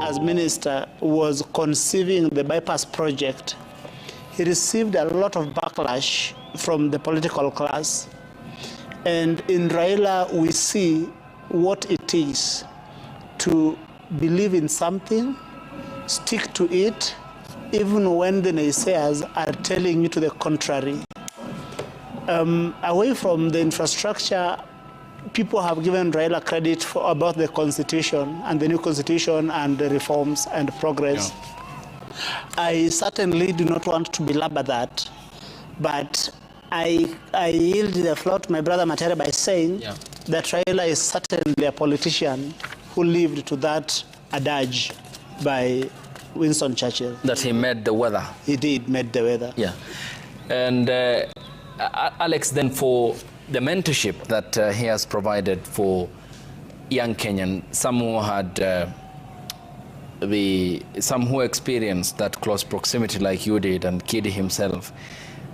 as minister, was conceiving the bypass project, he received a lot of backlash from the political class. And in Raila, we see what it is to believe in something, stick to it, even when the naysayers are telling you to the contrary. Away from the infrastructure, people have given Raila credit for about the constitution and the new constitution and the reforms and progress. Yeah. I certainly do not want to belabor that, but I yield the floor to my brother Matere by saying that Raila is certainly a politician who lived to that adage by Winston Churchill. That he made the weather. He did made the weather. Yeah. And Alex, then for the mentorship that he has provided for young Kenyan, some who had some who experienced that close proximity like you did, and Kidi himself,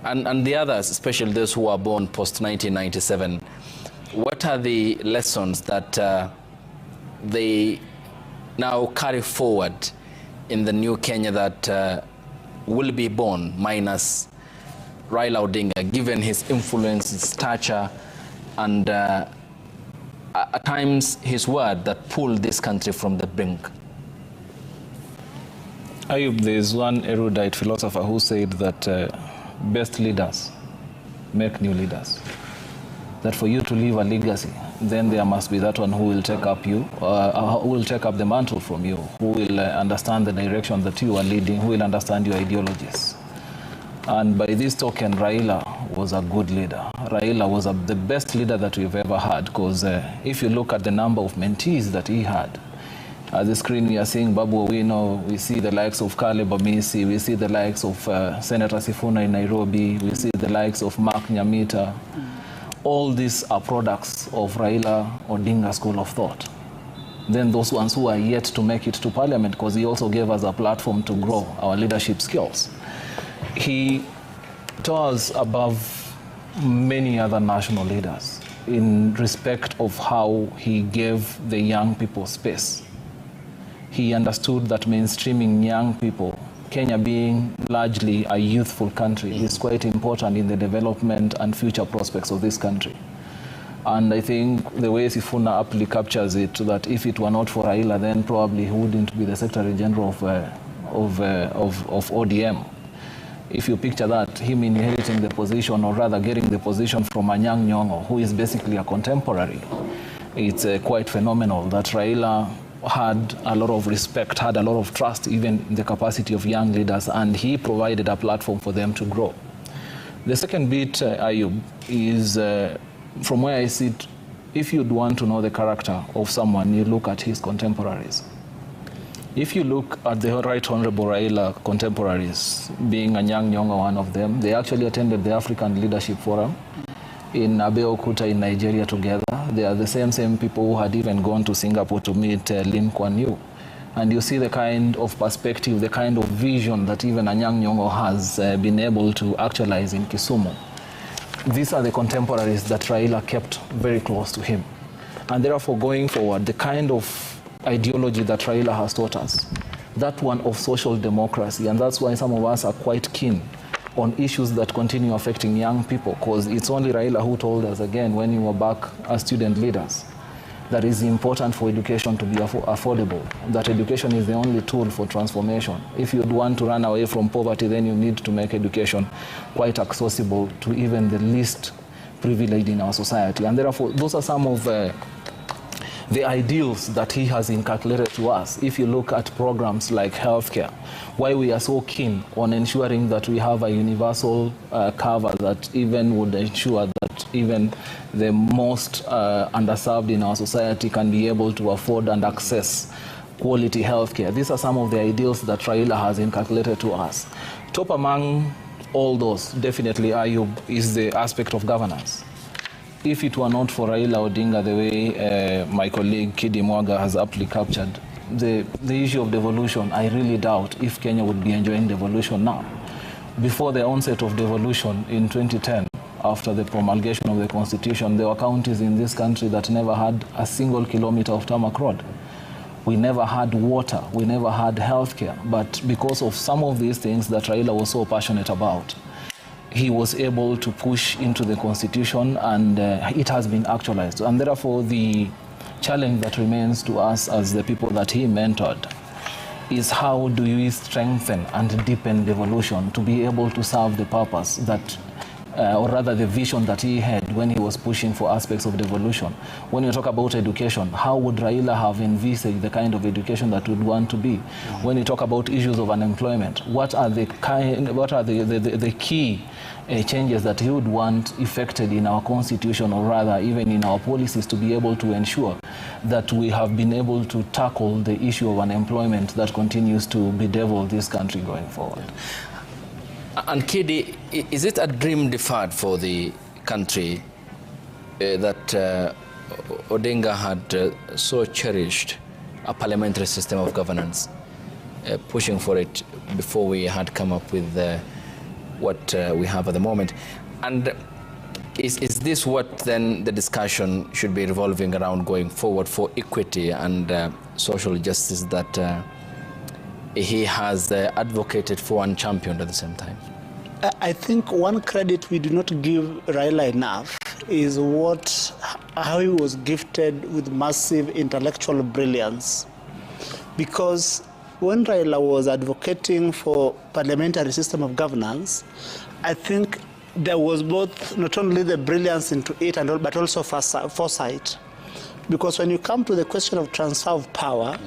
and the others, especially those who were born post-1997, what are the lessons that they now carry forward in the new Kenya that will be born, minus Raila Odinga, given his influence, his stature, and at times his word that pulled this country from the brink? Ayub, there is one erudite philosopher who said that best leaders make new leaders. That for you to leave a legacy, then there must be that one who will take up who will take up the mantle from you, who will understand the direction that you are leading, who will understand your ideologies. And by this token, Raila was a good leader. Raila was the best leader that we've ever had, because if you look at the number of mentees that he had, at the screen we are seeing Babu Owino, we see the likes of Caleb Amisi, we see the likes of Senator Sifuna in Nairobi, we see the likes of Mark Nyamita. All these are products of Raila Odinga school of thought. Then those ones who are yet to make it to parliament, because he also gave us a platform to grow our leadership skills. He towers above many other national leaders in respect of how he gave the young people space. He understood that mainstreaming young people, Kenya being largely a youthful country, is quite important in the development and future prospects of this country. And I think the way Sifuna aptly captures it, that if it were not for Raila, then probably he wouldn't be the Secretary General of ODM. If you picture that, him inheriting the position, or rather getting the position from Anyang' Nyong'o, who is basically a contemporary, it's quite phenomenal that Raila had a lot of respect, had a lot of trust, even in the capacity of young leaders, and he provided a platform for them to grow. The second bit, Ayub, is from where I sit, if you'd want to know the character of someone, you look at his contemporaries. If you look at the Right Honorable Raila contemporaries, being Anyang' Nyong'o one of them, they actually attended the African Leadership Forum in Abeokuta in Nigeria together. They are the same people who had even gone to Singapore to meet Lim Kuan Yew. And you see the kind of perspective, the kind of vision that even Anyang' Nyong'o has been able to actualize in Kisumu. These are the contemporaries that Raila kept very close to him. And therefore, going forward, the kind of ideology that Raila has taught us, that one of social democracy, and that's why some of us are quite keen on issues that continue affecting young people, because it's only Raila who told us, again, when we were back as student leaders, that it's important for education to be affordable, that education is the only tool for transformation. If you'd want to run away from poverty, then you need to make education quite accessible to even the least privileged in our society. And therefore, those are some of the ideals that he has inculcated to us. If you look at programs like healthcare, why we are so keen on ensuring that we have a universal cover that even would ensure that even the most underserved in our society can be able to afford and access quality healthcare. These are some of the ideals that Raila has inculcated to us. Top among all those, definitely, Ayub, is the aspect of governance. If it were not for Raila Odinga, the way my colleague Kidi Mwaga has aptly captured the issue of devolution, I really doubt if Kenya would be enjoying devolution now. Before the onset of devolution in 2010, after the promulgation of the Constitution, there were counties in this country that never had a single kilometer of tarmac road. We never had water, we never had healthcare. But because of some of these things that Raila was so passionate about, he was able to push into the constitution, and it has been actualized. And therefore, the challenge that remains to us as the people that he mentored is how do we strengthen and deepen devolution to be able to serve the purpose that or rather the vision that he had when he was pushing for aspects of devolution. When you talk about education, how would Raila have envisaged the kind of education that would want to be? When you talk about issues of unemployment, what are the key changes that he would want effected in our constitution, or rather even in our policies, to be able to ensure that we have been able to tackle the issue of unemployment that continues to bedevil this country going forward? And Kidi, is it a dream deferred for the country that Odinga had so cherished a parliamentary system of governance, pushing for it before we had come up with what we have at the moment? And is this what then the discussion should be revolving around going forward for equity and social justice that he has advocated for and championed at the same time? I think one credit we do not give Raila enough is how he was gifted with massive intellectual brilliance. Because when Raila was advocating for parliamentary system of governance, I think there was both not only the brilliance into it but also foresight. Because when you come to the question of transfer of power,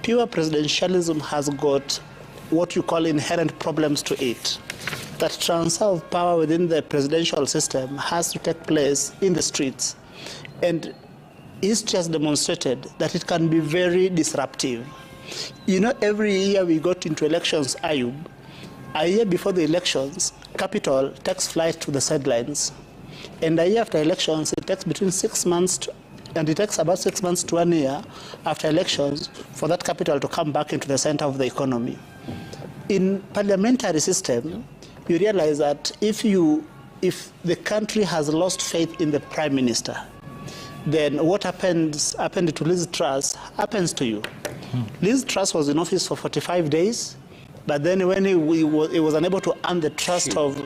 pure presidentialism has got what you call inherent problems to it. That transfer of power within the presidential system has to take place in the streets. And history has demonstrated that it can be very disruptive. You know, every year we got into elections, Ayub, a year before the elections, capital takes flight to the sidelines. And a year after elections, it takes between 6 months and it takes about 6 months to 1 year after elections for that capital to come back into the center of the economy. In parliamentary system, you realize that if the country has lost faith in the prime minister, then what happened to Liz Truss happens to you. Liz Truss was in office for 45 days, but then when he was unable to earn the trust of...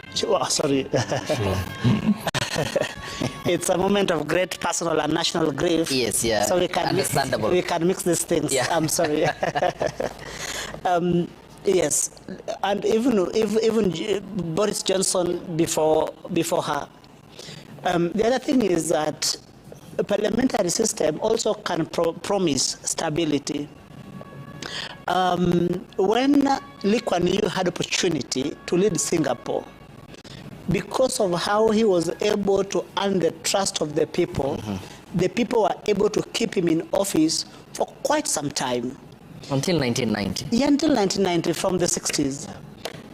It's a moment of great personal and national grief. Yes, yeah. So we can mix these things. Yeah. I'm sorry. Yes, and even Boris Johnson before her. The other thing is that a parliamentary system also can promise stability. When Lee Kuan Yew had opportunity to lead Singapore, because of how he was able to earn the trust of the people, the people were able to keep him in office for quite some time. Until 1990. Yeah, until 1990, from the 60s.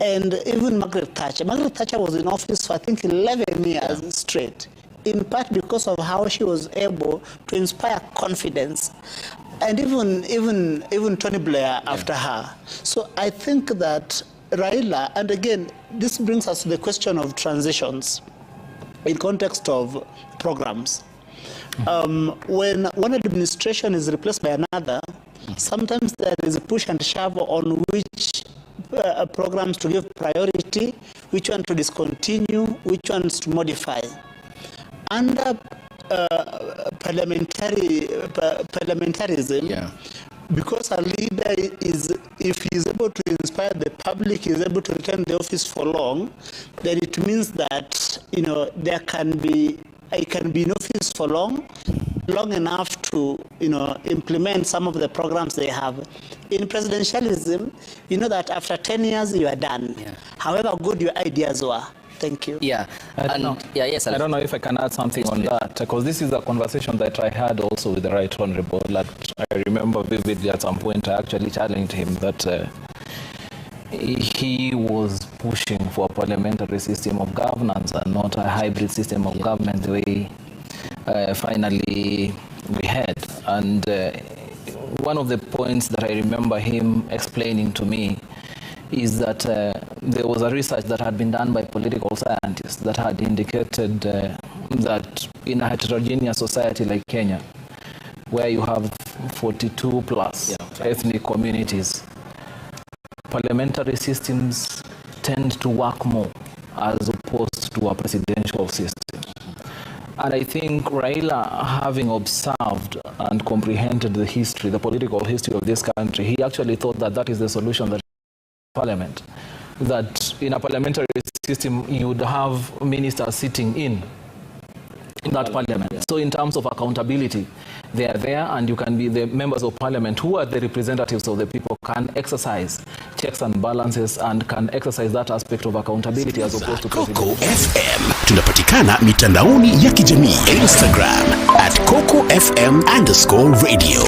And even Margaret Thatcher. Margaret Thatcher was in office for, I think, 11 years straight, in part because of how she was able to inspire confidence. And even Tony Blair after her. So I think that Raila, and again, this brings us to the question of transitions in context of programs. When one administration is replaced by another, sometimes there is a push and shove on which programs to give priority, which one to discontinue, which ones to modify. Under parliamentarism, because a leader if he is able to inspire the public, he is able to retain the office for long, then it means that he can be in office for long enough to implement some of the programs they have. In presidentialism, you know that after 10 years you are done, however good your ideas were. Thank you. Yeah. I don't know if I can add something on that, because this is a conversation that I had also with the Right Honorable. Like, I remember vividly at some point I actually challenged him that he was pushing for a parliamentary system of governance and not a hybrid system of government the way finally we had. And one of the points that I remember him explaining to me is that there was a research that had been done by political scientists that had indicated that in a heterogeneous society like Kenya, where you have 42 plus ethnic communities, parliamentary systems tend to work more as opposed to a presidential system. And I think Raila, having observed and comprehended the history, the political history of this country, he actually thought that that is the solution, that parliament, that in a parliamentary system you would have ministers sitting in that parliament. So in terms of accountability, they are there, and you can be the members of parliament who are the representatives of the people, can exercise checks and balances and can exercise that aspect of accountability as opposed to COCO FM. Tunapatikana mitandaoni ya kijamii, Instagram @COCO FM_radio.